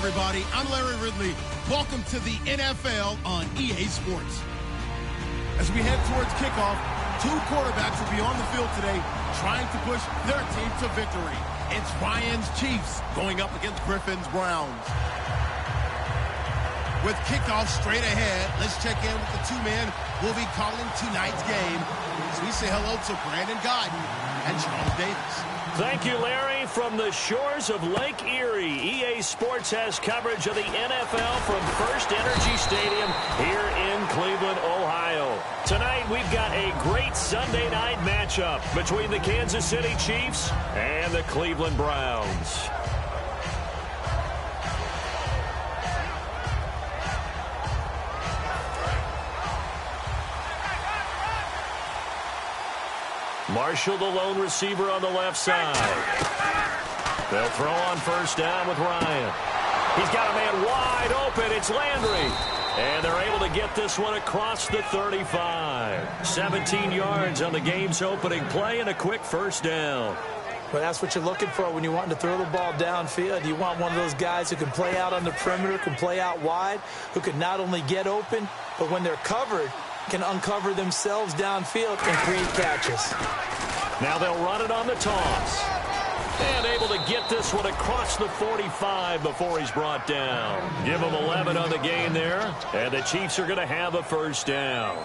everybody. I'm Larry Ridley. Welcome to the NFL on EA Sports. As we head towards kickoff, two quarterbacks will be on the field today trying to push their team to victory. It's Ryan's Chiefs going up against Griffin's Browns. With kickoff straight ahead, let's check in with the two men who will be calling tonight's game. So we say hello to Brandon Godden and Charles Davis. Thank you, Larry. From the shores of Lake Erie, EA Sports has coverage of the NFL from First Energy Stadium here in Cleveland, Ohio. Tonight, we've got a great Sunday night matchup between the Kansas City Chiefs and the Cleveland Browns. Marshall, the lone receiver on the left side. They'll throw on first down with Ryan. He's got a man wide open. It's Landry. And they're able to get this one across the 35. 17 yards on the game's opening play and a quick first down. Well, that's what you're looking for when you want to throw the ball downfield. You want one of those guys who can play out on the perimeter, can play out wide, who can not only get open, but when they're covered, can uncover themselves downfield and create catches. Now they'll run it on the toss. And able to get this one across the 45 before he's brought down. Give him 11 on the gain there. And the Chiefs are going to have a first down.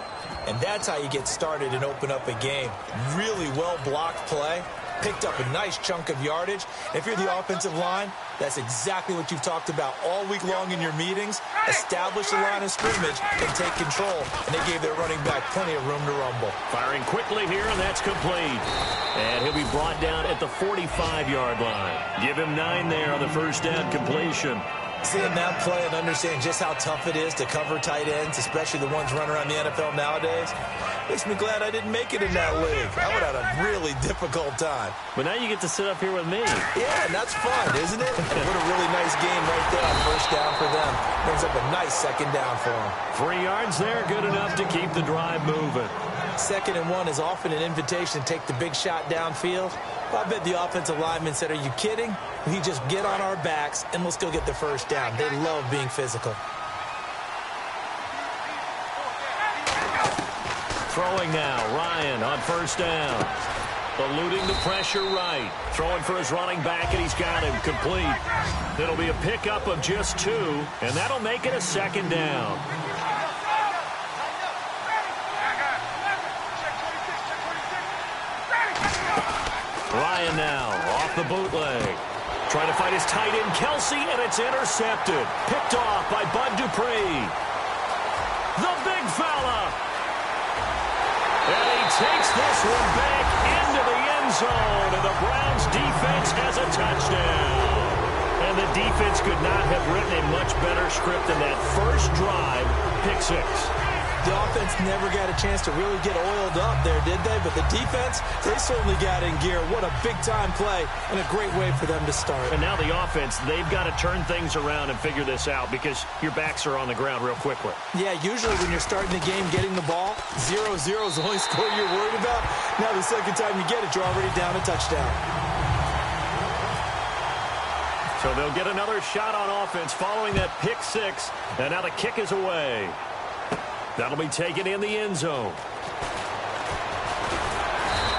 And that's how you get started and open up a game. Really well-blocked play. Picked up a nice chunk of yardage. If you're the offensive line, that's exactly what you've talked about all week long in your meetings. Establish the line of scrimmage and take control. And they gave their running back plenty of room to rumble. Firing quickly here, and that's complete. And he'll be brought down at the 45-yard line. Give him 9 there on the first down completion. Seeing that play and understanding just how tough it is to cover tight ends, especially the ones running around the NFL nowadays, makes me glad I didn't make it in that league. I would have had a really difficult time. But now you get to sit up here with me. Yeah, and that's fun, isn't it? And what a really nice game right there on first down for them. Brings up a nice second down for them. 3 yards there, good enough to keep the drive moving. 2nd and 1 is often an invitation to take the big shot downfield. Well, I bet the offensive lineman said, are you kidding? We just get on our backs and let's go get the first down. They love being physical. Throwing now, Ryan on first down. Eluding the pressure right. Throwing for his running back, and he's got him complete. It'll be a pickup of just 2, and that'll make it a second down. Ryan now off the bootleg. Trying to find his tight end, Kelsey, and it's intercepted. Picked off by Bud Dupree. The big fella. And he takes this one back into the end zone, and the Browns defense has a touchdown. And the defense could not have written a much better script than that first drive, pick 6. The offense never got a chance to really get oiled up there, did they? But the defense, they certainly got in gear. What a big-time play and a great way for them to start. And now the offense, they've got to turn things around and figure this out because your backs are on the ground real quickly. Yeah, usually when you're starting the game getting the ball, 0-0 is the only score you're worried about. Now the second time you get it, you're already down a touchdown. So they'll get another shot on offense following that pick 6. And now the kick is away. That'll be taken in the end zone.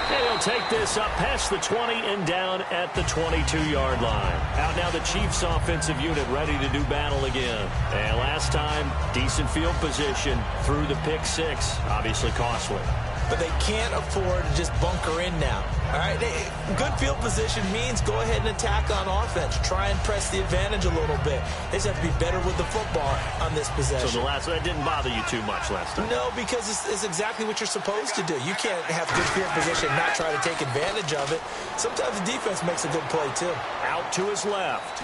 And he'll take this up past the 20 and down at the 22-yard line. Out now the Chiefs offensive unit ready to do battle again. And last time, decent field position through the pick 6. Obviously costly. But they can't afford to just bunker in now. All right, good field position means go ahead and attack on offense. Try and press the advantage a little bit. They just have to be better with the football on this possession. So that didn't bother you too much last time? No, because it's exactly what you're supposed to do. You can't have good field position and not try to take advantage of it. Sometimes the defense makes a good play, too. Out to his left.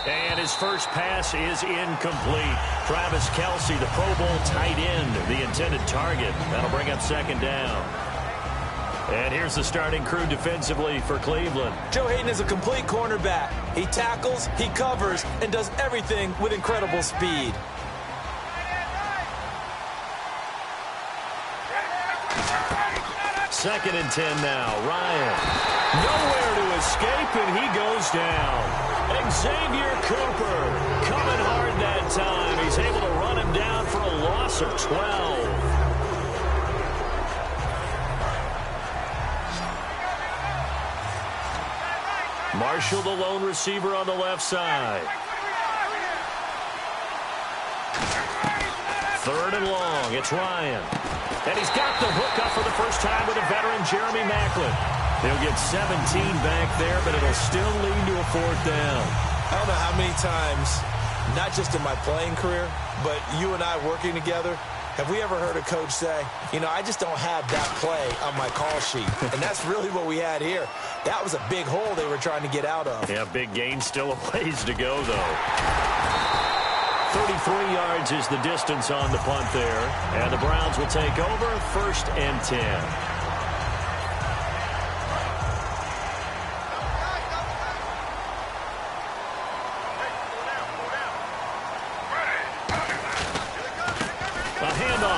And his first pass is incomplete. Travis Kelsey, the Pro Bowl tight end, the intended target. That'll bring up second down. And here's the starting crew defensively for Cleveland. Joe Hayden is a complete cornerback. He tackles, he covers, and does everything with incredible speed. Second and 10 now. Ryan. Nowhere to escape, and he goes down. Xavier Cooper coming hard that time. He's able to run him down for a loss of 12. Marshall, the lone receiver on the left side. 3rd and long. It's Ryan. And he's got the hook up for the first time with a veteran, Jeremy Maclin. He'll get 17 back there, but it'll still lead to a 4th down. I don't know how many times, not just in my playing career, but you and I working together, have we ever heard a coach say, you know, I just don't have that play on my call sheet. And that's really what we had here. That was a big hole they were trying to get out of. Yeah, big gain, still a ways to go, though. 33 yards is the distance on the punt there. And the Browns will take over 1st and 10.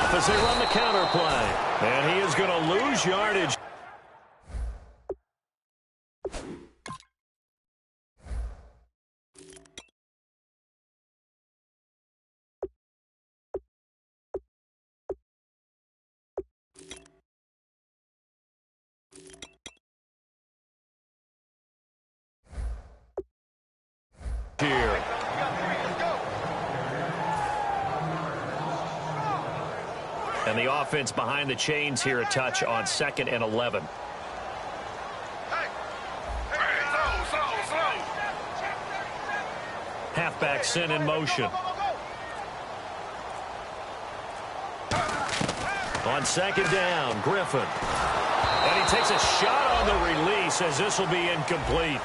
As they run the counter play. And he is going to lose yardage. Here. And the offense behind the chains here, a touch on 2nd and 11. Halfback sent in motion. On 2nd down, Griffin. And he takes a shot on the release as this will be incomplete.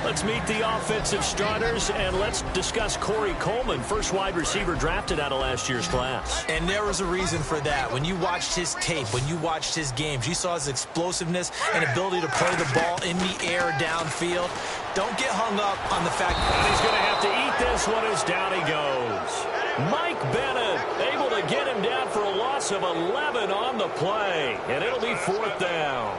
Let's meet the offensive starters, and let's discuss Corey Coleman, first wide receiver drafted out of last year's class. And there was a reason for that. When you watched his tape, when you watched his games, you saw his explosiveness and ability to play the ball in the air downfield. Don't get hung up on the fact that he's going to have to eat this one as down he goes. Mike Bennett able to get him down for a loss of 11 on the play, and it'll be 4th down.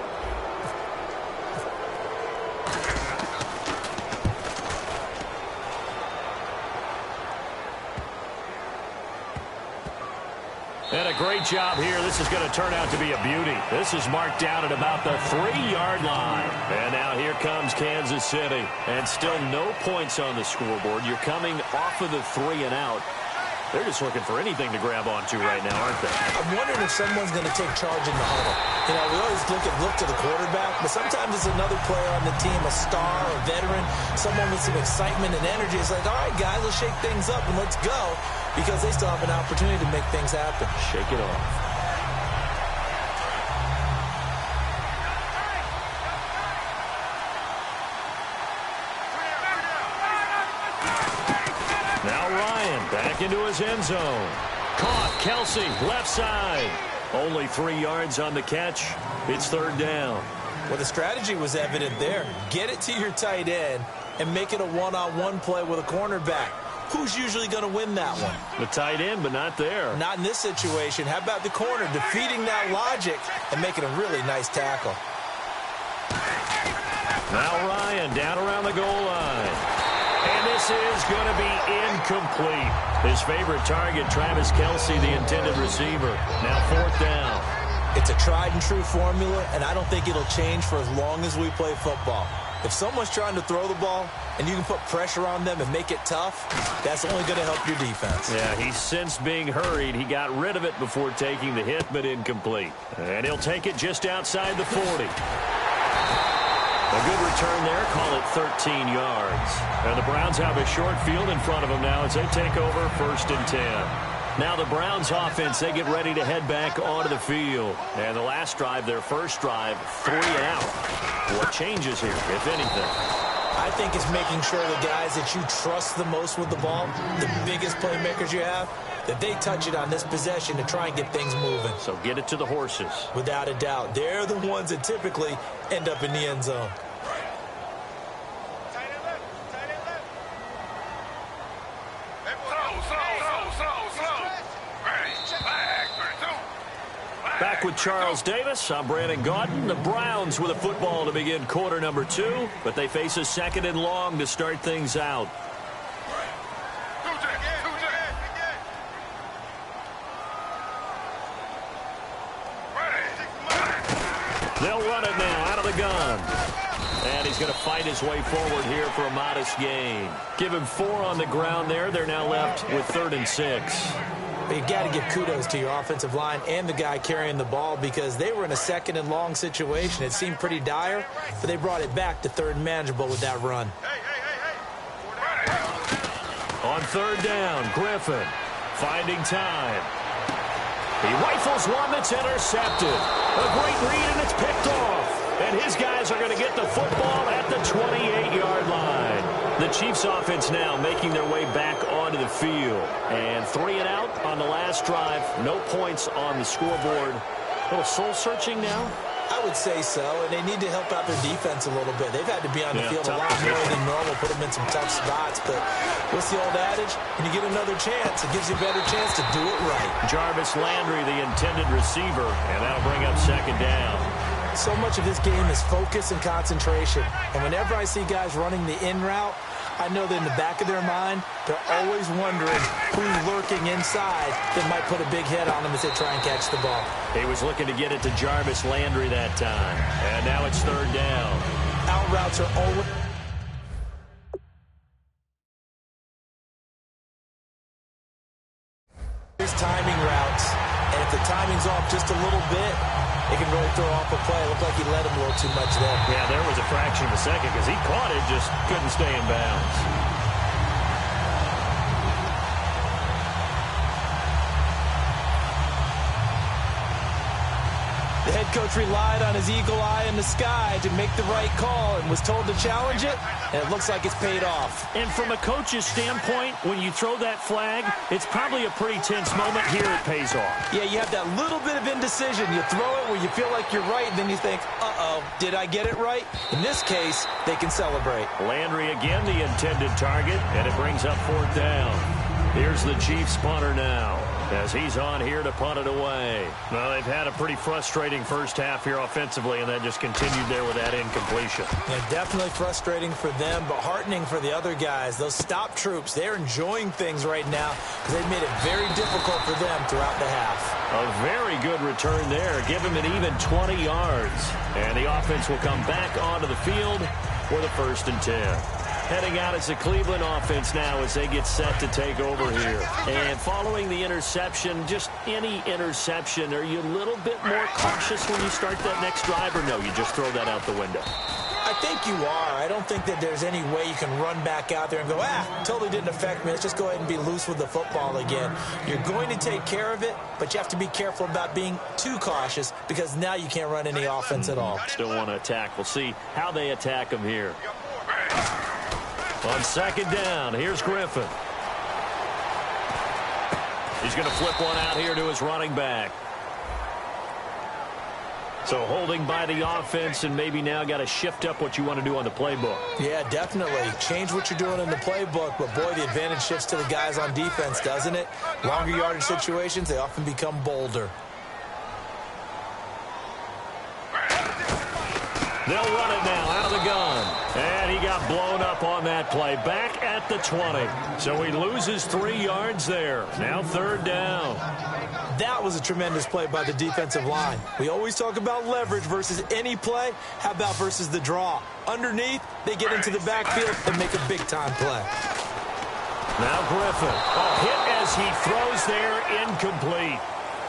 And a great job here. This is going to turn out to be a beauty. This is marked down at about the 3-yard line. And now here comes Kansas City. And still no points on the scoreboard. You're coming off of the 3 and out. They're just looking for anything to grab onto right now, aren't they? I'm wondering if someone's going to take charge in the huddle. You know, we always look to the quarterback, but sometimes it's another player on the team, a star, a veteran, someone with some excitement and energy. It's like, all right, guys, let's shake things up and let's go, because they still have an opportunity to make things happen. Shake it off. Back into his end zone. Caught. Kelsey, left side. Only 3 yards on the catch. It's 3rd down. Well, the strategy was evident there. Get it to your tight end and make it a one-on-one play with a cornerback. Who's usually going to win that one? The tight end, but not there. Not in this situation. How about the corner defeating that logic and making a really nice tackle? Now Ryan down around the goal line. And this is going to be incomplete. His favorite target, Travis Kelsey, the intended receiver. Now 4th down. It's a tried-and-true formula, and I don't think it'll change for as long as we play football. If someone's trying to throw the ball and you can put pressure on them and make it tough, that's only going to help your defense. Yeah, he's since being hurried. He got rid of it before taking the hit, but incomplete. And he'll take it just outside the 40. A good return there, call it 13 yards. And the Browns have a short field in front of them now as they take over 1st and 10. Now the Browns offense, they get ready to head back onto the field. And the last drive, their first drive, 3 and out. What changes here, if anything? I think it's making sure the guys that you trust the most with the ball, the biggest playmakers you have, that they touch it on this possession to try and get things moving. So get it to the horses. Without a doubt. They're the ones that typically end up in the end zone. Back with Charles Davis, I'm Brandon Gaudin. The Browns with a football to begin quarter number 2, but they face a 2nd and long to start things out. They'll run it now out of the gun. And he's going to fight his way forward here for a modest gain. Give him 4 on the ground there. They're now left with 3rd and 6. But you got to give kudos to your offensive line and the guy carrying the ball because they were in a 2nd and long situation. It seemed pretty dire, but they brought it back to 3rd and manageable with that run. On 3rd down, Griffin finding time. He rifles one that's intercepted. A great read, and it's picked off. And his guys are going to get the football at the 28-yard line. The Chiefs offense now making their way back onto the field. And 3 and out on the last drive. No points on the scoreboard. A little soul-searching now? I would say so, and they need to help out their defense a little bit. They've had to be on the field a lot more than normal, put them in some tough spots. But what's the old adage? When you get another chance, it gives you a better chance to do it right. Jarvis Landry, the intended receiver, and that'll bring up 2nd down. So much of this game is focus and concentration. And whenever I see guys running the in route, I know that in the back of their mind, they're always wondering who's lurking inside that might put a big hit on them as they try and catch the ball. He was looking to get it to Jarvis Landry that time. And now it's 3rd down. Out routes are always... timing routes. And if the timing's off just a little bit, it can really throw off a play. It looked like he let him a little too much there. Yeah, there was a fraction of a second because he caught it, just couldn't stay in bounds. The head coach relied on his eagle eye in the sky to make the right call and was told to challenge it, and it looks like it's paid off. And from a coach's standpoint, when you throw that flag, it's probably a pretty tense moment. Here it pays off. Yeah, you have that little bit of indecision. You throw it where you feel like you're right, and then you think, uh-oh, did I get it right? In this case, they can celebrate. Landry again, the intended target, and it brings up 4th down. Here's the Chiefs punter now, as he's on here to punt it away. Well, they've had a pretty frustrating first half here offensively, and that just continued there with that incompletion. Yeah, definitely frustrating for them, but heartening for the other guys. Those stop troops, they're enjoying things right now because they've made it very difficult for them throughout the half. A very good return there. Give him an even 20 yards. And the offense will come back onto the field for the 1st and 10. Heading out as the Cleveland offense now as they get set to take over here. And following the interception, just any interception, are you a little bit more cautious when you start that next drive, or no, you just throw that out the window? I think you are. I don't think that there's any way you can run back out there and go, totally didn't affect me. Let's just go ahead and be loose with the football again. You're going to take care of it, but you have to be careful about being too cautious because now you can't run any offense at all. Still want to attack. We'll see how they attack them here. On 2nd down, here's Griffin. He's going to flip one out here to his running back. So holding by the offense, and maybe now got to shift up what you want to do on the playbook. Yeah, definitely. Change what you're doing in the playbook, but boy, the advantage shifts to the guys on defense, doesn't it? Longer yardage situations, they often become bolder. They'll run it now out of the gun. And he got blown up on that play. Back at the 20. So he loses 3 yards there. Now 3rd down. That was a tremendous play by the defensive line. We always talk about leverage versus any play. How about versus the draw? Underneath, they get into the backfield and make a big-time play. Now Griffin. A hit as he throws there, incomplete.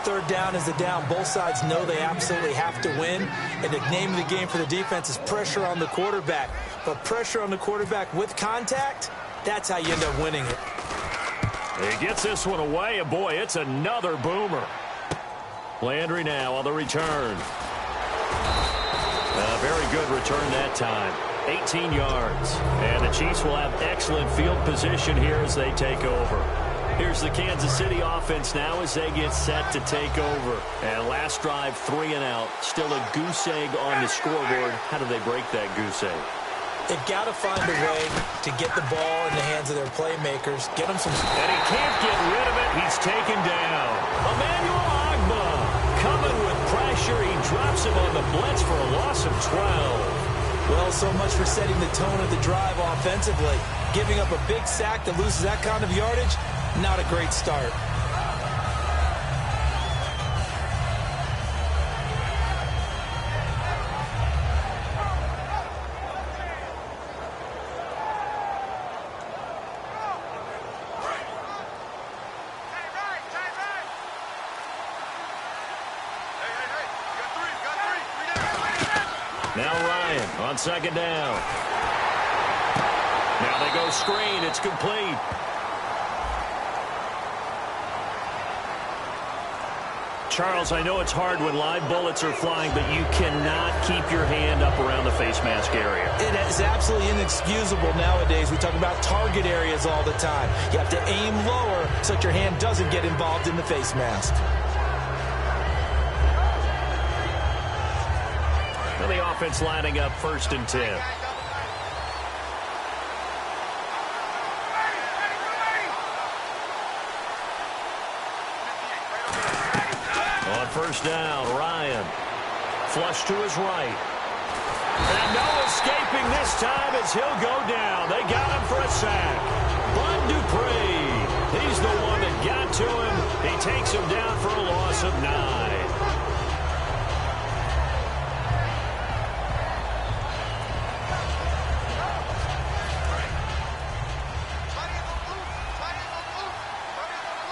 3rd down is the down. Both sides know they absolutely have to win. And the name of the game for the defense is pressure on the quarterback. But pressure on the quarterback with contact, that's how you end up winning it. He gets this one away, and boy, it's another boomer. Landry now on the return. A very good return that time. 18 yards. And the Chiefs will have excellent field position here as they take over. Here's the Kansas City offense now as they get set to take over. And last drive, 3 and out. Still a goose egg on the scoreboard. How do they break that goose egg? They've got to find a way to get the ball in the hands of their playmakers. Get them some... And he can't get rid of it. He's taken down. Emmanuel Agba coming with blitz for a loss of 12. Well, so much for setting the tone of the drive offensively. Giving up a big sack that loses that kind of yardage, not a great start. Now Ryan on second down. Now they go screen. It's complete. Charles, I know it's hard when live bullets are flying, but you cannot keep your hand up around the face mask area. It is absolutely inexcusable nowadays. We talk about target areas all the time. You have to aim lower so that your hand doesn't get involved in the face mask. The offense lining up 1st and 10. On 1st down, Ryan. Flush to his right. And no escaping this time as he'll go down. They got him for a sack. Bud Dupree. He's the one that got to him. He takes him down for a loss of 9.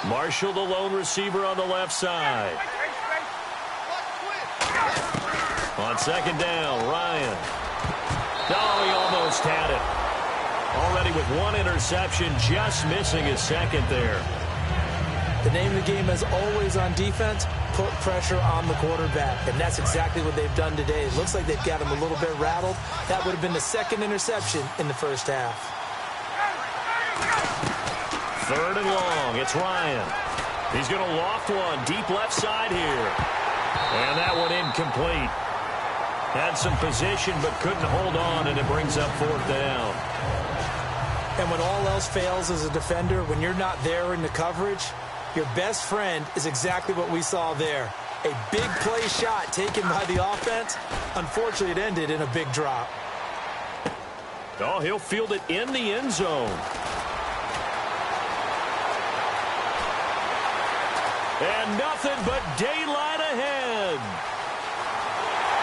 Marshall, the lone receiver on the left side. On 2nd down, Ryan. Oh, he almost had it. Already with 1 interception, just missing his 2nd there. The name of the game is always on defense, put pressure on the quarterback. And that's exactly what they've done today. It looks like they've got him a little bit rattled. That would have been the 2nd interception in the first half. 3rd and long. It's Ryan. He's going to loft one deep left side here. And that one incomplete. Had some position but couldn't hold on, and it brings up 4th down. And when all else fails as a defender, when you're not there in the coverage, your best friend is exactly what we saw there. A big play shot taken by the offense. Unfortunately, it ended in a big drop. Oh, he'll field it in the end zone. And nothing but daylight ahead.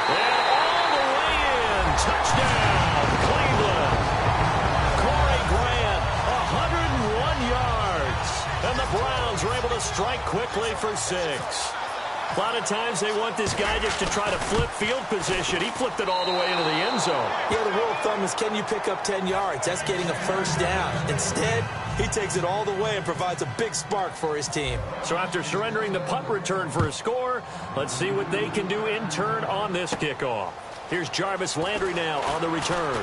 And all the way in. Touchdown, Cleveland. Corey Grant, 101 yards. And the Browns were able to strike quickly for 6. A lot of times they want this guy just to try to flip field position. He flipped it all the way into the end zone. Yeah, the rule of thumb is, can you pick up 10 yards? That's getting a 1st down. Instead, he takes it all the way and provides a big spark for his team. So after surrendering the punt return for a score, let's see what they can do in turn on this kickoff. Here's Jarvis Landry now on the return.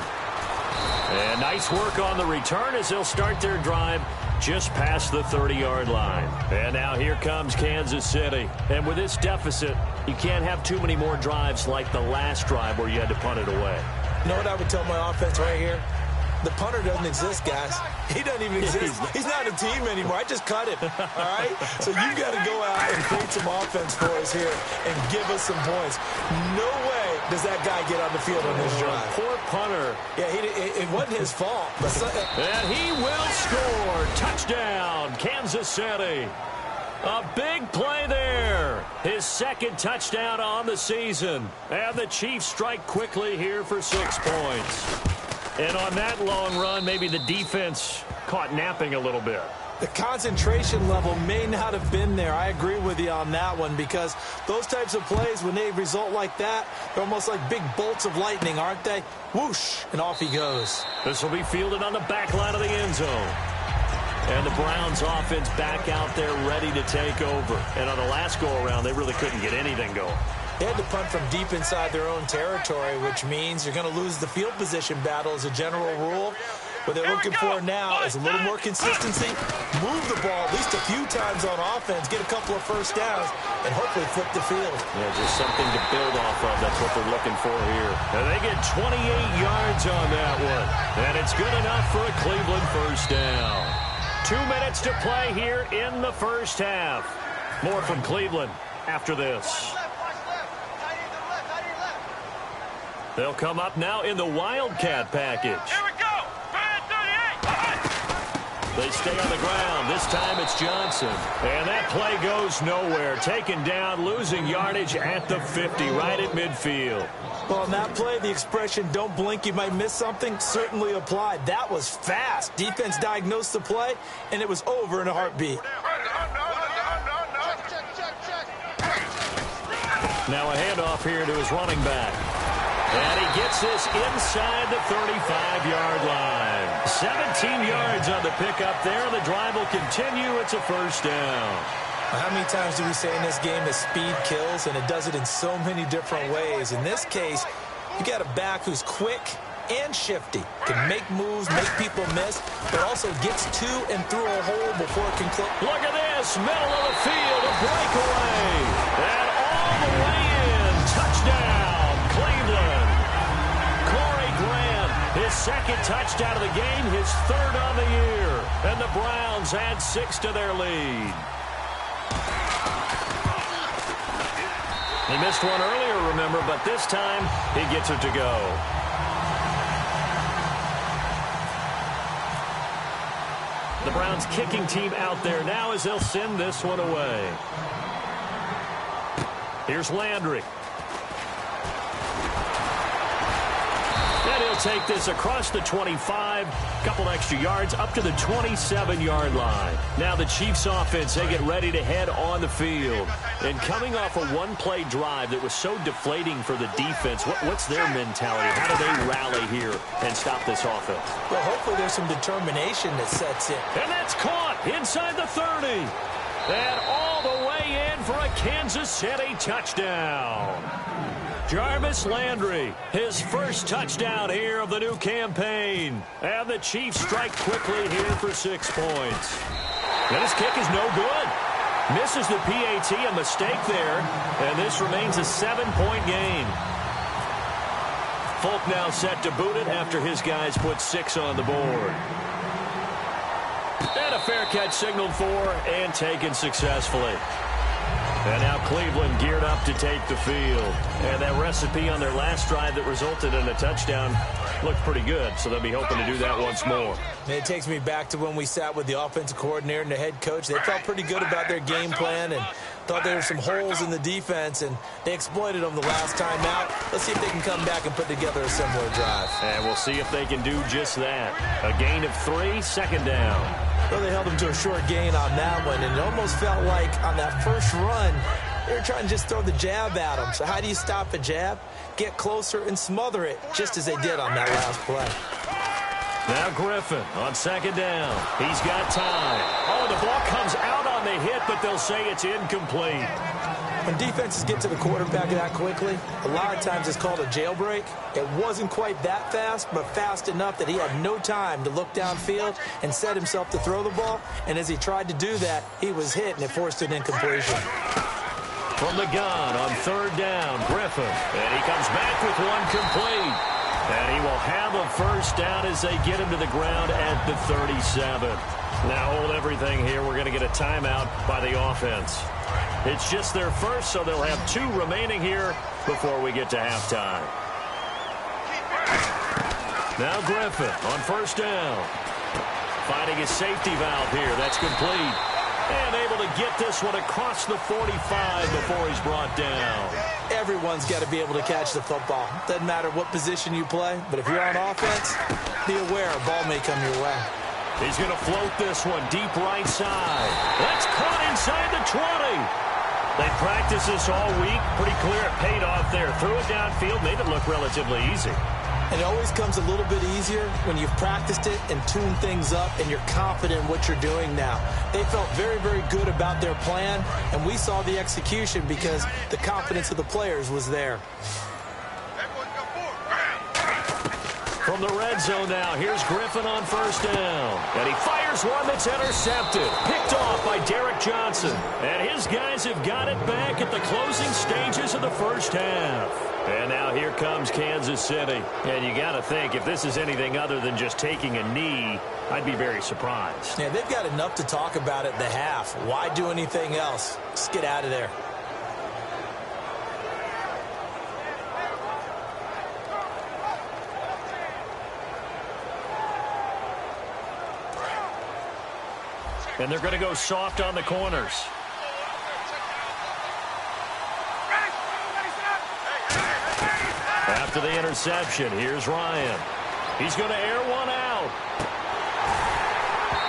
And nice work on the return as they'll start their drive just past the 30-yard line. And now here comes Kansas City. And with this deficit, you can't have too many more drives like the last drive where you had to punt it away. You know what I would tell my offense right here? The punter doesn't exist, guys. He doesn't even exist. He's not a team anymore. I just cut him, all right? So you've got to go out and create some offense for us here and give us some points. No way does that guy get on the field on this drive. Poor punter. Yeah, it wasn't his fault. And he will score. Touchdown, Kansas City. A big play there. His 2nd touchdown on the season. And the Chiefs strike quickly here for 6 points. And on that long run, maybe the defense caught napping a little bit. The concentration level may not have been there. I agree with you on that one, because those types of plays, when they result like that, they're almost like big bolts of lightning, aren't they? Whoosh, and off he goes. This will be fielded on the back line of the end zone. And the Browns offense back out there ready to take over. And on the last go-around, they really couldn't get anything going. They had to punt from deep inside their own territory, which means you're going to lose the field position battle as a general rule. What they're looking for now is a little more consistency, move the ball at least a few times on offense, get a couple of 1st downs, and hopefully flip the field. Yeah, just something to build off of. That's what they're looking for here. And they get 28 yards on that one. And it's good enough for a Cleveland 1st down. 2 minutes to play here in the first half. More from Cleveland after this. They'll come up now in the Wildcat package. Here we go. They stay on the ground. This time it's Johnson. And that play goes nowhere. Taken down, losing yardage at the 50, right at midfield. Well, on that play, the expression, don't blink, you might miss something, certainly applied. That was fast. Defense diagnosed the play, and it was over in a heartbeat. Now a handoff here to his running back. And he gets this inside the 35-yard line. 17 yards on the pickup there. The drive will continue. It's a first down. How many times do we say in this game that speed kills, and it does it in so many different ways? In this case, you got a back who's quick and shifty, can make moves, make people miss, but also gets to and through a hole before it can click. Look at this, middle of the field, a breakaway, and all the way in, touchdown, Cleveland. Corey Graham, his second touchdown of the game, his third on the year, and the Browns add 6 to their lead. He missed one earlier, remember, but this time he gets it to go. The Browns kicking team out there now as they'll send this one away. Here's Landry. And he'll take this across the 25, couple extra yards up to the 27-yard line. Now the Chiefs offense, they get ready to head on the field. And coming off a one-play drive that was so deflating for the defense, what's their mentality? How do they rally here and stop this offense? Well, hopefully there's some determination that sets in. And that's caught inside the 30. And all the way in for a Kansas City touchdown. Jarvis Landry, his first touchdown here of the new campaign. And the Chiefs strike quickly here for 6 points. And his kick is no good. Misses the PAT, a mistake there. And this remains a 7-point game. Folk now set to boot it after his guys put 6 on the board. And a fair catch signaled for and taken successfully. And now Cleveland geared up to take the field. And that recipe on their last drive that resulted in a touchdown looked pretty good, so they'll be hoping to do that once more. It takes me back to when we sat with the offensive coordinator and the head coach. They felt pretty good about their game plan and thought there were some holes in the defense, and they exploited them the last time out. Let's see if they can come back and put together a similar drive. And we'll see if they can do just that. A gain of 3, second down. Well, they held them to a short gain on that one, and it almost felt like on that first run, they were trying to just throw the jab at them. So how do you stop a jab? Get closer and smother it, just as they did on that last play. Now Griffin on second down. He's got time. Oh, the ball comes out on the hit, but they'll say it's incomplete. When defenses get to the quarterback that quickly, a lot of times it's called a jailbreak. It wasn't quite that fast, but fast enough that he had no time to look downfield and set himself to throw the ball. And as he tried to do that, he was hit, and it forced an incompletion. From the gun on third down, Griffin. And he comes back with one complete. And he will have a first down as they get him to the ground at the 37. Now hold everything here. We're going to get a timeout by the offense. It's just their first, so they'll have 2 remaining here before we get to halftime. Now Griffin on first down. Finding his safety valve here. That's complete. And able to get this one across the 45 before he's brought down. Everyone's got to be able to catch the football. Doesn't matter what position you play, but if you're on offense, be aware a ball may come your way. He's going to float this one deep right side. That's caught inside the 20. They practiced this all week. Pretty clear it paid off there. Threw it downfield, made it look relatively easy. And it always comes a little bit easier when you've practiced it and tuned things up and you're confident in what you're doing now. They felt very, very good about their plan, and we saw the execution because the confidence of the players was there. From the red zone now, here's Griffin on first down. And he fires one that's intercepted. Picked off by Derek Johnson. And his guys have got it back at the closing stages of the first half. And now here comes Kansas City. And you got to think, if this is anything other than just taking a knee, I'd be very surprised. Yeah, they've got enough to talk about at the half. Why do anything else? Just get out of there. And they're going to go soft on the corners. After the interception, here's Ryan. He's going to air one out.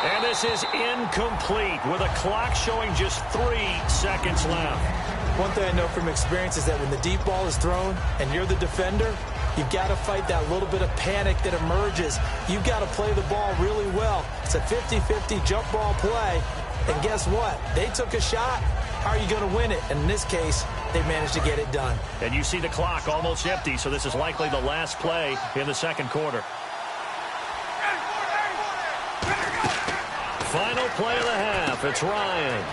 And this is incomplete with a clock showing just 3 seconds left. One thing I know from experience is that when the deep ball is thrown and you're the defender, you've got to fight that little bit of panic that emerges. You've got to play the ball really well. It's a 50-50 jump ball play. And guess what? They took a shot. How are you going to win it? And in this case, they managed to get it done. And you see the clock almost empty, so this is likely the last play in the second quarter. Final play of the half. It's Ryan.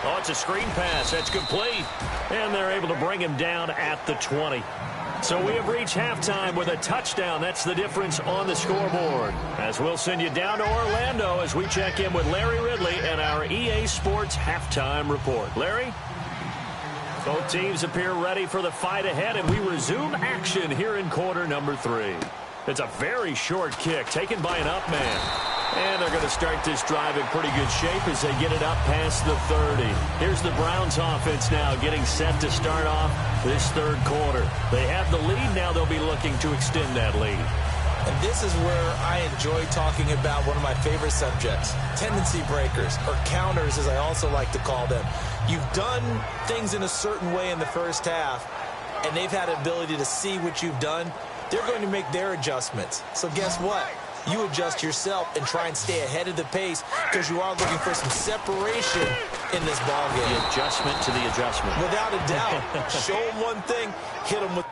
Oh, it's a screen pass. That's complete. And they're able to bring him down at the 20. So we have reached halftime with a touchdown. That's the difference on the scoreboard. As we'll send you down to Orlando as we check in with Larry Ridley and our EA Sports Halftime Report. Larry? Both teams appear ready for the fight ahead, and we resume action here in quarter number 3. It's a very short kick taken by an up man. And they're going to start this drive in pretty good shape as they get it up past the 30. Here's the Browns offense now getting set to start off this third quarter. They have the lead. Now they'll be looking to extend that lead. And this is where I enjoy talking about one of my favorite subjects, tendency breakers, or counters as I also like to call them. You've done things in a certain way in the first half, and they've had an ability to see what you've done. They're going to make their adjustments. So guess what? You adjust yourself and try and stay ahead of the pace because you are looking for some separation in this ball game. The adjustment to the adjustment. Without a doubt. Show them one thing, hit them with...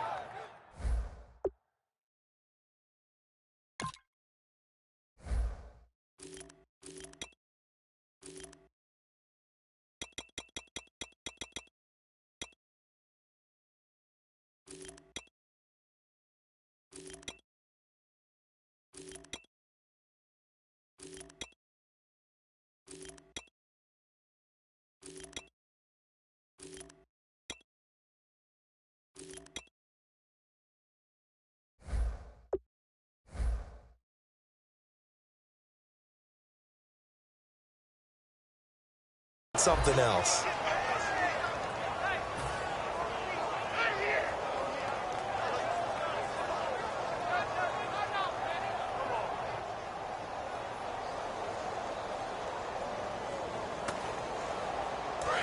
something else.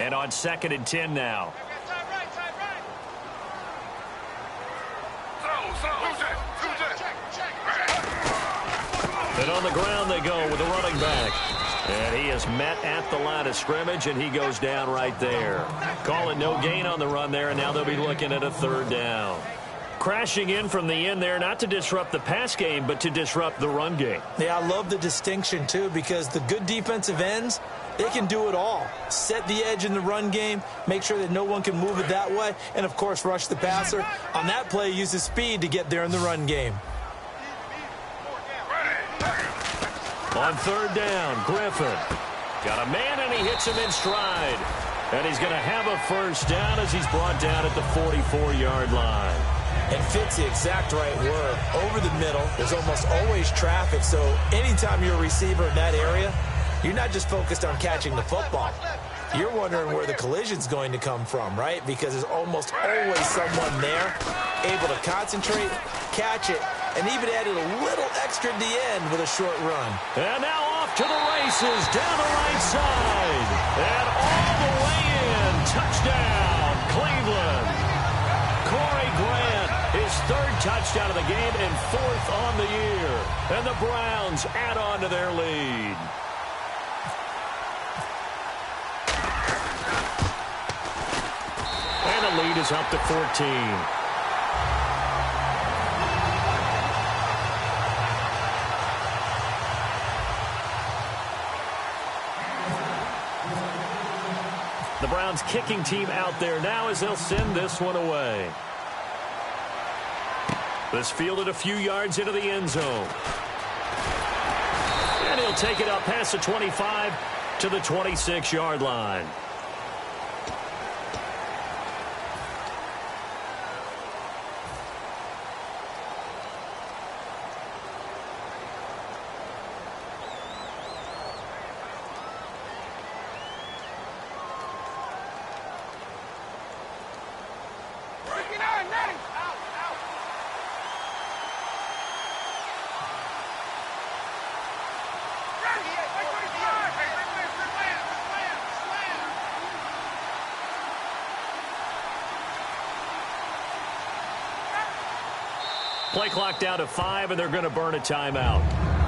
And on 2nd and 10 now. And on the ground they go with the running back. And he is met at the line of scrimmage, and he goes down right there. Call it no gain on the run there, and now they'll be looking at a 3rd down. Crashing in from the end there, not to disrupt the pass game, but to disrupt the run game. Yeah, I love the distinction, too, because the good defensive ends, they can do it all. Set the edge in the run game, make sure that no one can move it that way, and, of course, rush the passer. On that play, use his speed to get there in the run game. On 3rd down, Griffin. Got a man, and he hits him in stride. And he's going to have a 1st down as he's brought down at the 44-yard line. And fits the exact right word. Over the middle, there's almost always traffic, so anytime you're a receiver in that area, you're not just focused on catching the football. You're wondering where the collision's going to come from, right? Because there's almost always someone there able to concentrate, catch it, and even added a little extra at the end with a short run. And now off to the races down the right side. And all the way in. Touchdown, Cleveland. Corey Grant, his 3rd touchdown of the game and 4th on the year. And the Browns add on to their lead. And the lead is up to 14. The Browns kicking team out there now as they'll send this one away. This fielded a few yards into the end zone. And he'll take it up past the 25 to the 26-yard line. Play clock down to 5, and they're going to burn a timeout.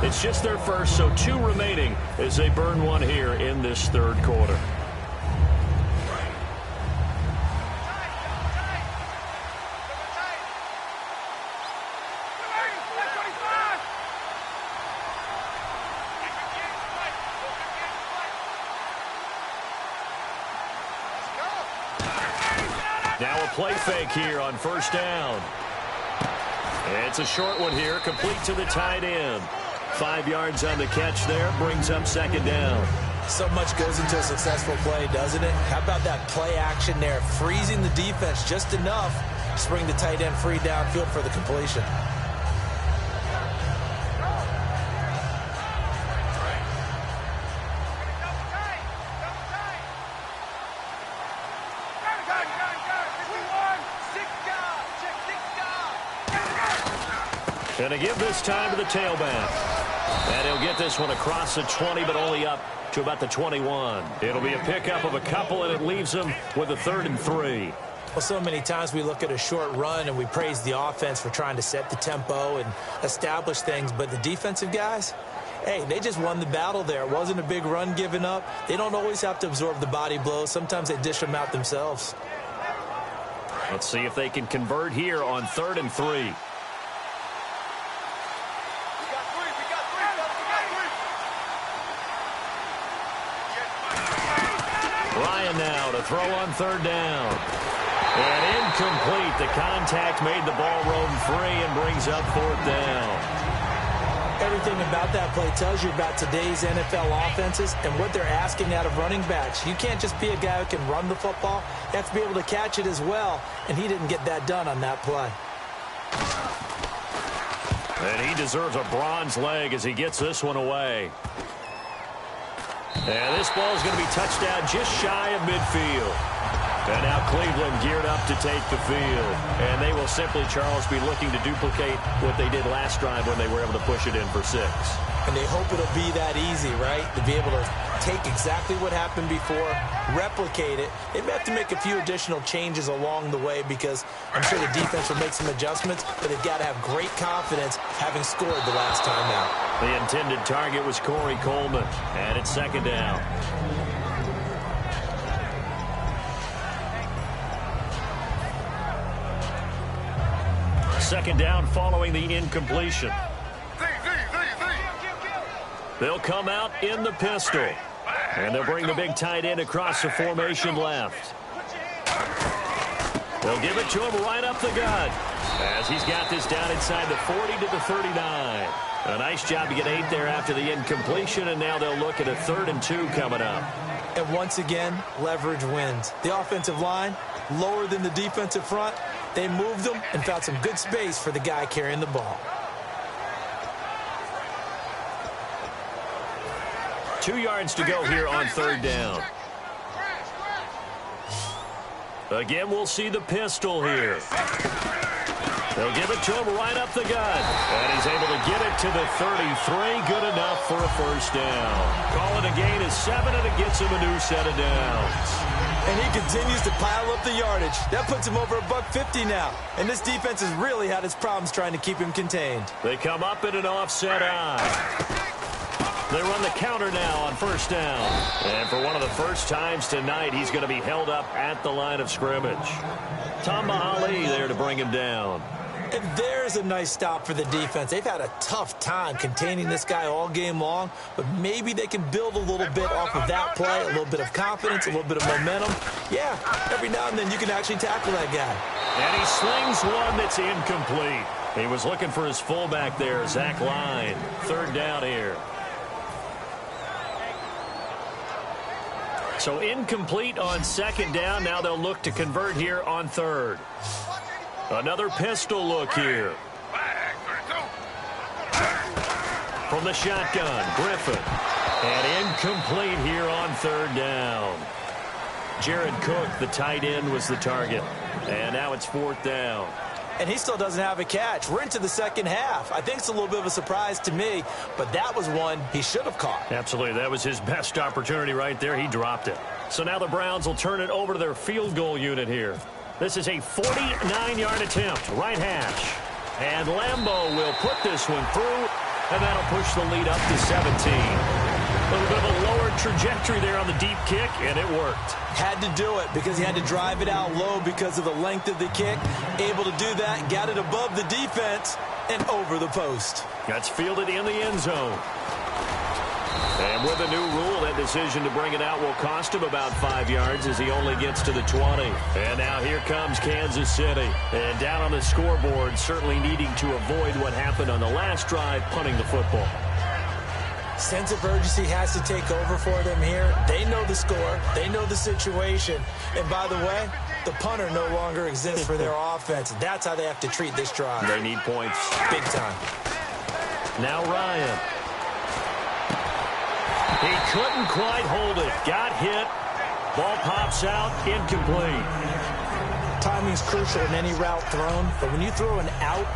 It's just their first, so 2 remaining as they burn one here in this third quarter. Now a play fake here on first down. It's a short one here, complete to the tight end. 5 yards on the catch there, brings up second down. So much goes into a successful play, doesn't it? How about that play action there, freezing the defense just enough to bring the tight end free downfield for the completion. And to give this time to the tailback. And he'll get this one across the 20, but only up to about the 21. It'll be a pickup of a couple, and it leaves him with a 3rd and 3. Well, so many times we look at a short run and we praise the offense for trying to set the tempo and establish things, but the defensive guys, hey, they just won the battle there. It wasn't a big run given up. They don't always have to absorb the body blows. Sometimes they dish them out themselves. Let's see if they can convert here on 3rd and 3. Ryan now to throw on 3rd down. And incomplete. The contact made the ball roam free and brings up 4th down. Everything about that play tells you about today's NFL offenses and what they're asking out of running backs. You can't just be a guy who can run the football. You have to be able to catch it as well, and he didn't get that done on that play. And he deserves a bronze leg as he gets this one away. And this ball is going to be touched down just shy of midfield. And now Cleveland geared up to take the field. And they will simply, Charles, be looking to duplicate what they did last drive when they were able to push it in for 6. And they hope it'll be that easy, right? To be able to take exactly what happened before, replicate it. They may have to make a few additional changes along the way because I'm sure the defense will make some adjustments, but they've got to have great confidence having scored the last time out. The intended target was Corey Coleman, and it's 2nd down. Second down following the incompletion. They'll come out in the pistol. And they'll bring the big tight end across the formation left. They'll give it to him right up the gut as he's got this down inside the 40 to the 39. A nice job to get 8 there after the incompletion, and now they'll look at a 3rd and 2 coming up. And once again, leverage wins. The offensive line, lower than the defensive front. They moved them and found some good space for the guy carrying the ball. 2 yards to go here on 3rd down. Again, we'll see the pistol here. They'll give it to him right up the gut. And he's able to get it to the 33. Good enough for a 1st down. Call it a gain of 7, and it gets him a new set of downs. And he continues to pile up the yardage. That puts him over $150 now. And this defense has really had its problems trying to keep him contained. They come up in an offset eye. They run the counter now on 1st down. And for one of the first times tonight, he's going to be held up at the line of scrimmage. Tom Mahali there to bring him down. And there's a nice stop for the defense. They've had a tough time containing this guy all game long, but maybe they can build a little bit off of that play, a little bit of confidence, a little bit of momentum. Yeah, every now and then you can actually tackle that guy. And he slings one that's incomplete. He was looking for his fullback there, Zach Line. 3rd down here. So incomplete on 2nd down. Now they'll look to convert here on 3rd. Another pistol look here. From the shotgun, Griffin. And incomplete here on 3rd down. Jared Cook, the tight end, was the target. And now it's 4th down. And he still doesn't have a catch. We're into the second half. I think it's a little bit of a surprise to me, but that was one he should have caught. Absolutely. That was his best opportunity right there. He dropped it. So now the Browns will turn it over to their field goal unit here. This is a 49-yard attempt, right hash. And Lambeau will put this one through, and that'll push the lead up to 17. A little bit of a lower trajectory there on the deep kick, and it worked. Had to do it because he had to drive it out low because of the length of the kick. Able to do that, got it above the defense and over the post. That's fielded in the end zone. And with a new rule, that decision to bring it out will cost him about 5 yards as he only gets to the 20. And now here comes Kansas City. And down on the scoreboard, certainly needing to avoid what happened on the last drive, punting the football. Sense of urgency has to take over for them here. They know the score. They know the situation. And by the way, the punter no longer exists for their offense. That's how they have to treat this drive. They need points. Big time. Now Ryan. He couldn't quite hold it. Got hit. Ball pops out. Incomplete. Timing's crucial in any route thrown. But when you throw an out,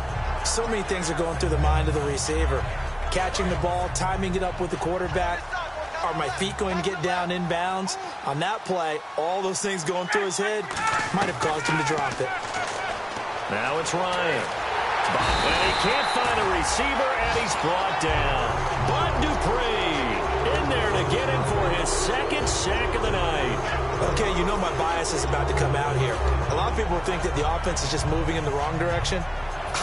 so many things are going through the mind of the receiver. Catching the ball, timing it up with the quarterback. Are my feet going to get down inbounds? On that play, all those things going through his head might have caused him to drop it. Now it's Ryan. And he can't find a receiver, and he's brought down. Bud Dupree in there to get him for his second sack of the night. Okay, you know my bias is about to come out here. A lot of people think that the offense is just moving in the wrong direction.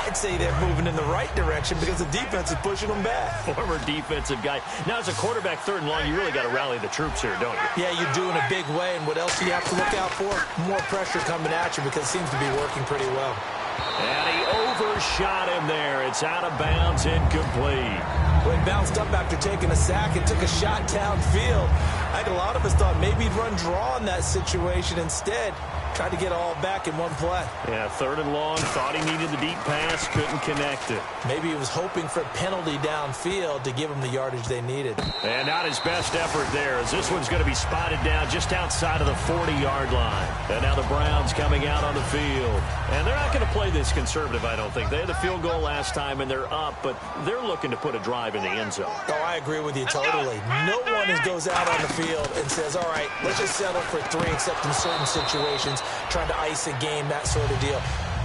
I'd say they're moving in the right direction because the defense is pushing them back. Former defensive guy. Now, as a quarterback, 3rd and long, you really got to rally the troops here, don't you? Yeah, you do in a big way. And what else do you have to look out for? More pressure coming at you because it seems to be working pretty well. And he overshot him there. It's out of bounds, incomplete. When he bounced up after taking a sack and took a shot downfield, I think a lot of us thought maybe he'd run draw in that situation instead. Tried to get it all back in one play. Yeah, 3rd and long, thought he needed the deep pass, couldn't connect it. Maybe he was hoping for a penalty downfield to give him the yardage they needed. And not his best effort there, as this one's going to be spotted down just outside of the 40-yard line. And now the Browns coming out on the field. And they're not going to play this conservative, I don't think. They had the field goal last time, and they're up, but they're looking to put a drive in the end zone. Oh, I agree with you totally. No one goes out on the field and says, all right, let's just settle for 3, except in certain situations, trying to ice a game, that sort of deal.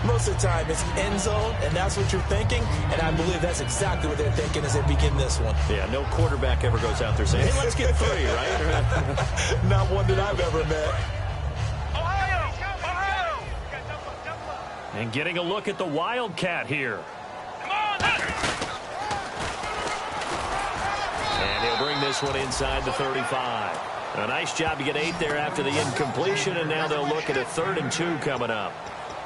Most of the time, it's end zone, and that's what you're thinking, and I believe that's exactly what they're thinking as they begin this one. Yeah, no quarterback ever goes out there saying, hey, let's get 3, right? Not one that I've ever met. And getting a look at the Wildcat here. And he'll bring this one inside the 35. A nice job to get 8 there after the incompletion, and now they'll look at a 3rd and 2 coming up.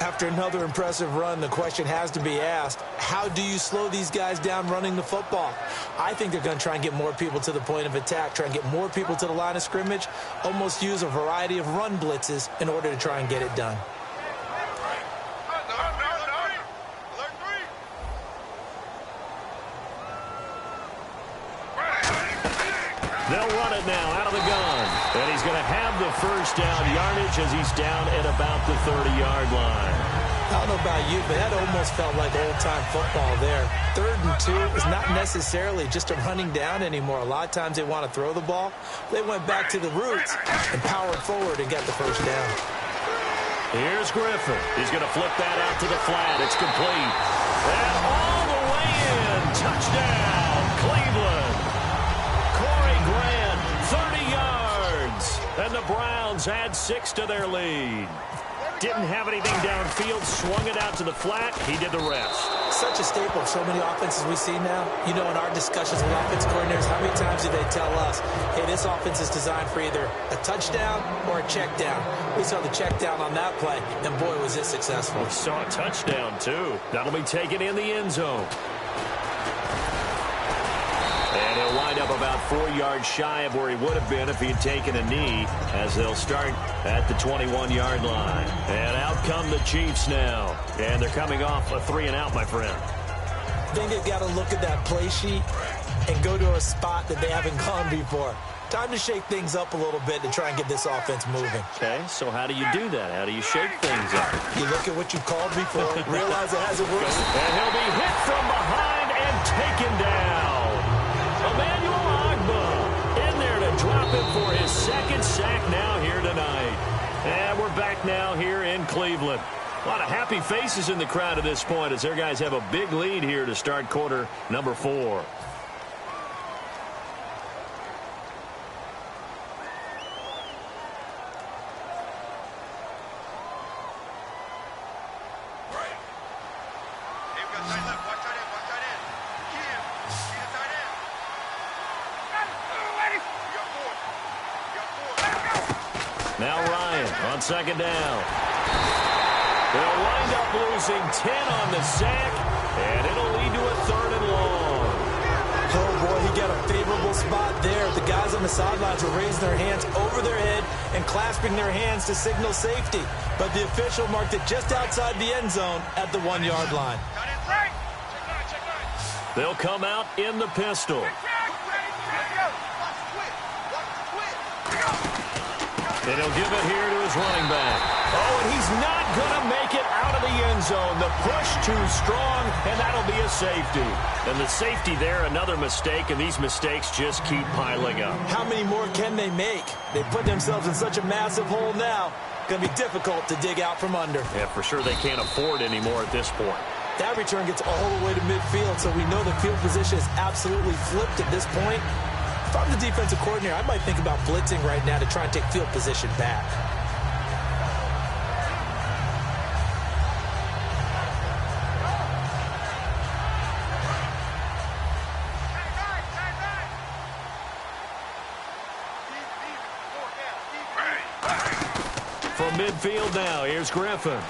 After another impressive run, the question has to be asked, how do you slow these guys down running the football? I think they're going to try and get more people to the point of attack, try and get more people to the line of scrimmage, almost use a variety of run blitzes in order to try and get it done. They'll run it now out of the gun. And he's going to have the first down yardage as he's down at about the 30-yard line. I don't know about you, but that almost felt like old-time football there. 3rd and 2 is not necessarily just a running down anymore. A lot of times they want to throw the ball. They went back to the roots and powered forward and got the first down. Here's Griffin. He's going to flip that out to the flat. It's complete. And all the way in. Touchdown, Cleveland. 30 yards, and the Browns add 6 to their lead. Didn't have anything downfield, swung it out to the flat. He did the rest. Such a staple of so many offenses we see now. You know, in our discussions with offensive coordinators, how many times do they tell us, hey, this offense is designed for either a touchdown or a check down. We saw the check down on that play, and boy, was it successful. We saw a touchdown, too. That'll be taken in the end zone. And he'll wind up about 4 yards shy of where he would have been if he had taken a knee, as they'll start at the 21-yard line. And out come the Chiefs now. And they're coming off a 3-and-out, my friend. I think they've got to look at that play sheet and go to a spot that they haven't gone before. Time to shake things up a little bit to try and get this offense moving. Okay, so how do you do that? How do you shake things up? You look at what you've called before, realize it hasn't worked. And he'll be hit from behind and taken down. Emmanuel Agba in there to drop him for his second sack now here tonight. And we're back now here in Cleveland. A lot of happy faces in the crowd at this point as their guys have a big lead here to start quarter number 4. Now Ryan on second down. They'll wind up losing 10 on the sack, and it'll lead to a 3rd and long. Oh, boy, he got a favorable spot there. The guys on the sidelines were raising their hands over their head and clasping their hands to signal safety. But the official marked it just outside the end zone at the 1-yard line. They'll come out in the pistol. And he'll give it here to his running back. Oh, and he's not going to make it out of the end zone. The push too strong, and that'll be a safety. And the safety there, another mistake, and these mistakes just keep piling up. How many more can they make? They put themselves in such a massive hole now. Going to be difficult to dig out from under. Yeah, for sure they can't afford anymore at this point. That return gets all the way to midfield, so we know the field position is absolutely flipped at this point. If I'm the defensive coordinator, I might think about blitzing right now to try and take field position back. From midfield now, here's Griffin.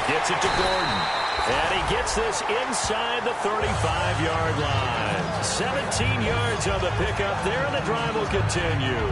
Gets it to Gordon. And he gets this inside the 35-yard line. 17 yards on the pickup there, and the drive will continue.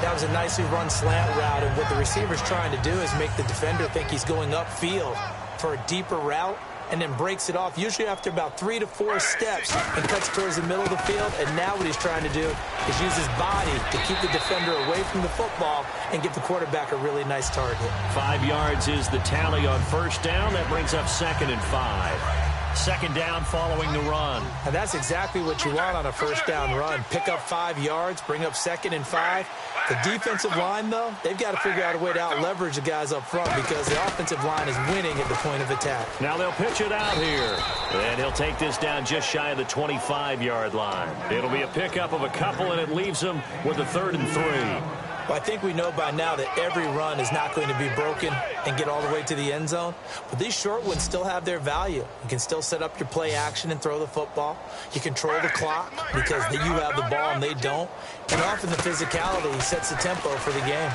That was a nicely run slant route, and what the receiver's trying to do is make the defender think he's going upfield for a deeper route, and then breaks it off, usually after about 3 to 4 steps, and cuts towards the middle of the field. And now what he's trying to do is use his body to keep the defender away from the football and give the quarterback a really nice target. 5 yards is the tally on first down. That brings up 2nd and 5. Second down following the run. And that's exactly what you want on a first down run. Pick up 5 yards, bring up 2nd and 5. The defensive line, though, they've got to figure out a way to out-leverage the guys up front because the offensive line is winning at the point of attack. Now they'll pitch it out here. And he'll take this down just shy of the 25-yard line. It'll be a pickup of a couple, and it leaves them with a 3rd and 3. Well, I think we know by now that every run is not going to be broken and get all the way to the end zone. But these short ones still have their value. You can still set up your play action and throw the football. You control the clock because you have the ball and they don't. And often the physicality sets the tempo for the game.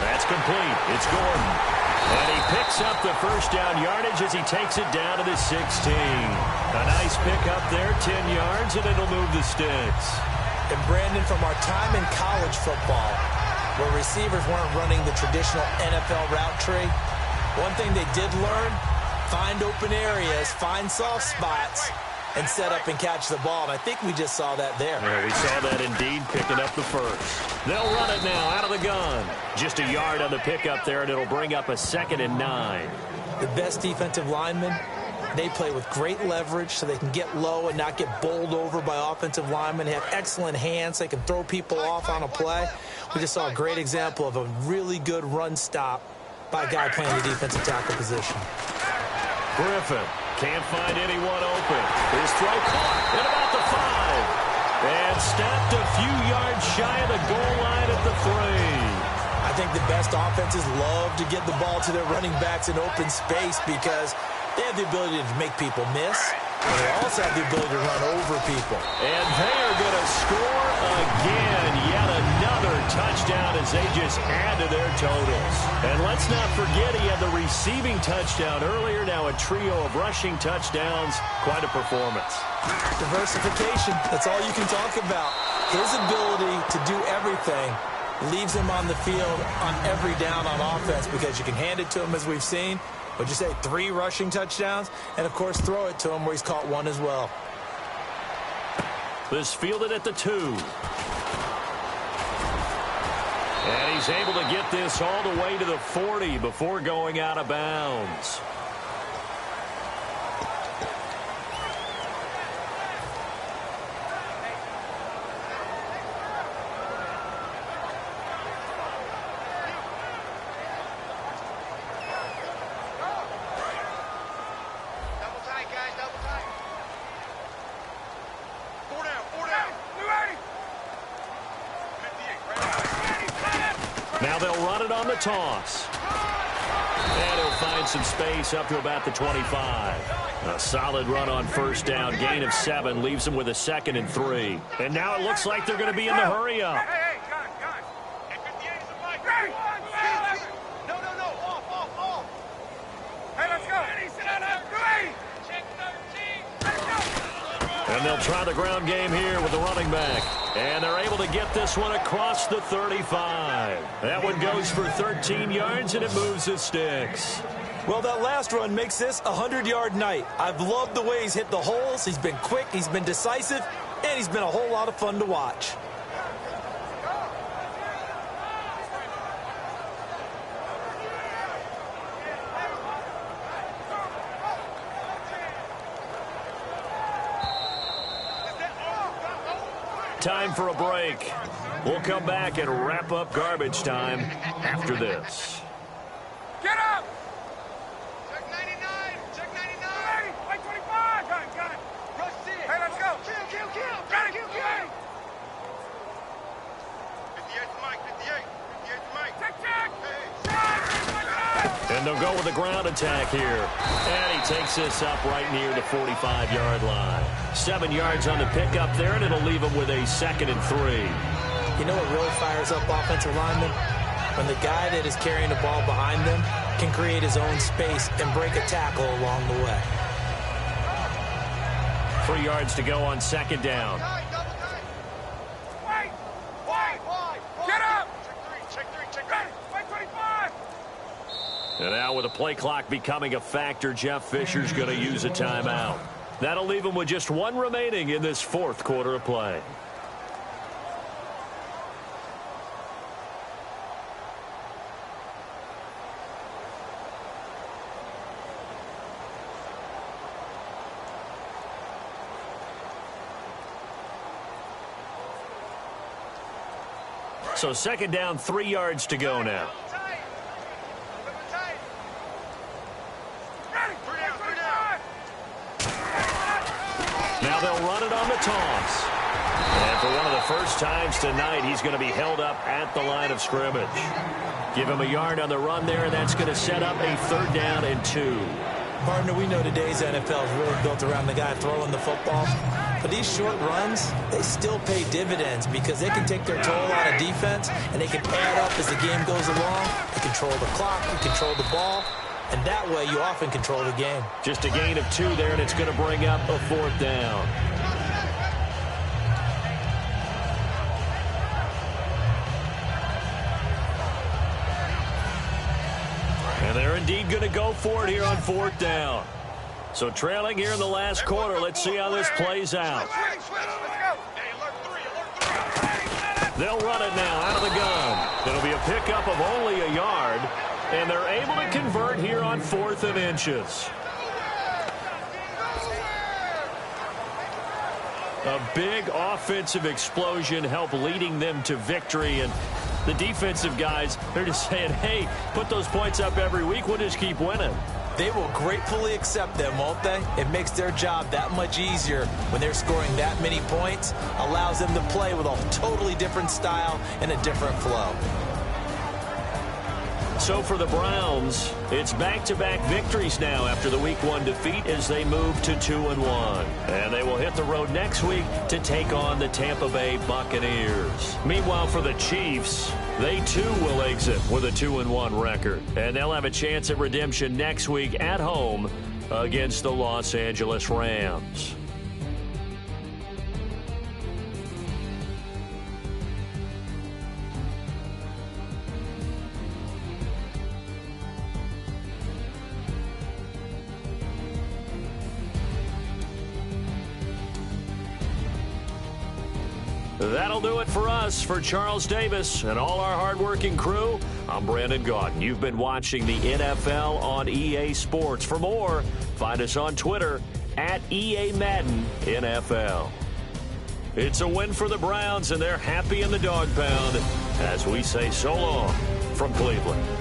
That's complete. It's Gordon. And he picks up the first down yardage as he takes it down to the 16. A nice pickup there, 10 yards, and it'll move the sticks. And Brandon, from our time in college football, where receivers weren't running the traditional NFL route tree, one thing they did learn, find open areas, find soft spots, and set up and catch the ball. And I think we just saw that there. Yeah, we saw that indeed, picking up the first. They'll run it now out of the gun. Just a yard on the pickup there, and it'll bring up a 2nd and 9. The best defensive linemen, they play with great leverage so they can get low and not get bowled over by offensive linemen. They have excellent hands. They can throw people off on a play. We just saw a great example of a really good run stop by a guy playing the defensive tackle position. Griffin can't find anyone open. His throw caught at about the 5. And stopped a few yards shy of the goal line at the 3. I think the best offenses love to get the ball to their running backs in open space because they have the ability to make people miss, and they also have the ability to run over people. And they are going to score again. Yet another touchdown as they just add to their totals. And let's not forget he had the receiving touchdown earlier. Now a trio of rushing touchdowns. Quite a performance. Diversification. That's all you can talk about. His ability to do everything leaves him on the field on every down on offense because you can hand it to him, as we've seen. What'd you say, 3 rushing touchdowns? And, of course, throw it to him where he's caught 1 as well. This fielded at the 2. And he's able to get this all the way to the 40 before going out of bounds. Now they'll run it on the toss. And he'll find some space up to about the 25. A solid run on first down. Gain of 7 leaves them with a 2nd and 3. And now it looks like they're going to be in the hurry up. Hey, guys. Hey, 58 is a mic. No. Off. Hey, let's go. Sit down. Check 13. Let's go. And they'll try the ground game here with the running back. And they're able to get this one across the 35. That one goes for 13 yards, and it moves the sticks. Well, that last run makes this a 100-yard night. I've loved the way he's hit the holes. He's been quick, he's been decisive, and he's been a whole lot of fun to watch. Time for a break. We'll come back and wrap up garbage time after this. Get up! Check 99. Check 99. Hey, like 25. Got it. Rush C. Hey, let's go. Kill. Got it. Kill. 58's the mic. 58's the mic. Check. And they'll go with a ground attack here. And he takes this up right near the 45-yard line. 7 yards on the pickup there, and it'll leave him with a 2nd and 3. You know what really fires up offensive linemen? When the guy that is carrying the ball behind them can create his own space and break a tackle along the way. 3 yards to go on 2nd down. Wait. Get up! Check 3. Wait, 25. And now with the play clock becoming a factor, Jeff Fisher's going to use a timeout. That'll leave him with just 1 remaining in this 4th quarter of play. So 2nd down, 3 yards to go now. Now they'll run it on the toss. And for one of the first times tonight, he's going to be held up at the line of scrimmage. Give him a yard on the run there, and that's going to set up a 3rd down and 2. Partner, we know today's NFL is really built around the guy throwing the football. But these short runs, they still pay dividends because they can take their toll out of defense, and they can add up as the game goes along. They control the clock, you control the ball, and that way you often control the game. Just a gain of 2 there, and it's going to bring up a 4th down. And they're indeed going to go for it here on 4th down. So trailing here in the last quarter, let's see how this plays out. They'll run it now out of the gun. It'll be a pickup of only a yard, and they're able to convert here on 4th and inches. A big offensive explosion helped leading them to victory, and the defensive guys, they're just saying, hey, put those points up every week, we'll just keep winning. They will gratefully accept them, won't they? It makes their job that much easier when they're scoring that many points, allows them to play with a totally different style and a different flow. So for the Browns, it's back-to-back victories now after the Week 1 defeat as they move to 2-1. And they will hit the road next week to take on the Tampa Bay Buccaneers. Meanwhile, for the Chiefs, they too will exit with a 2-1 record. And they'll have a chance at redemption next week at home against the Los Angeles Rams. That'll do it for us. For Charles Davis and all our hardworking crew, I'm Brandon Gaudin. You've been watching the NFL on EA Sports. For more, find us on Twitter at EA Madden NFL. It's a win for the Browns, and they're happy in the dog pound as we say so long from Cleveland.